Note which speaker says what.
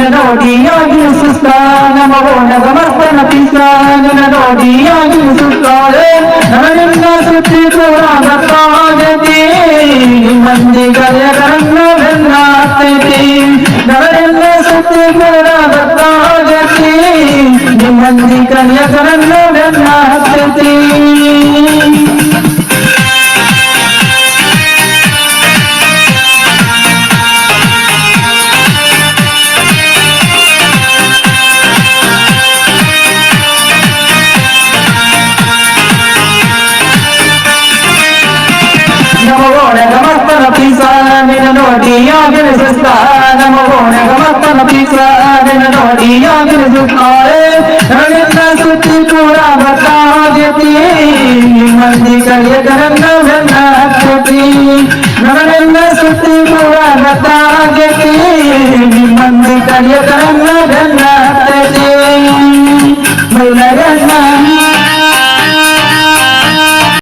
Speaker 1: ನೋಡಿ ಸುಸ್ತ ನಮಗೋಣ ಸಮರ್ಪಣ ಪಿಸ್ತ ನೋಡಿ ಸುಸ್ತಾಳೆ ನಮನಿಂದ ಸುತ್ತಿ ಕೂಡ ಭಕ್ತಾಗತಿ ಮಂದಿ ಗಯಗರನ್ನ ಬೆನ್ನಾಗ್ತೈತಿ ನಮನಿಂದ ಸುತ್ತಿ ಕೂಡ ಭಕ್ತಾಗತಿ ಮಂದಿ ಗಯಗರನ್ನ ಬೆನ್ನಾಗ್ತೈತಿ ನಮಗೋಣ ಪಿಸಾ ನಿನ್ನ ನೋಡಿ ಸುಸ್ತ ನಮಗೋಣ ಪಿಸಾ ನಿನ್ನ ನೋಡಿ ಸುಸ್ತಾಳೆ ನನ್ನಿಂದ ಸುತ್ತಿ ಕೂಡ ಭಕ್ತಾಗತಿ ಮಂದಿ ಕಲಿಯಗರನ್ನ ಬೆನ್ನಾಗ್ತೈತಿ ನನ್ನಿಂದ ಸುತ್ತಿ ಕೂಡ ಭಕ್ತಾಗತಿ ಮಂದಿ ಕಲಿಯಗರನ್ನ ಬೆನ್ನಾಗ್ತೈತಿ ಮೈಲಗ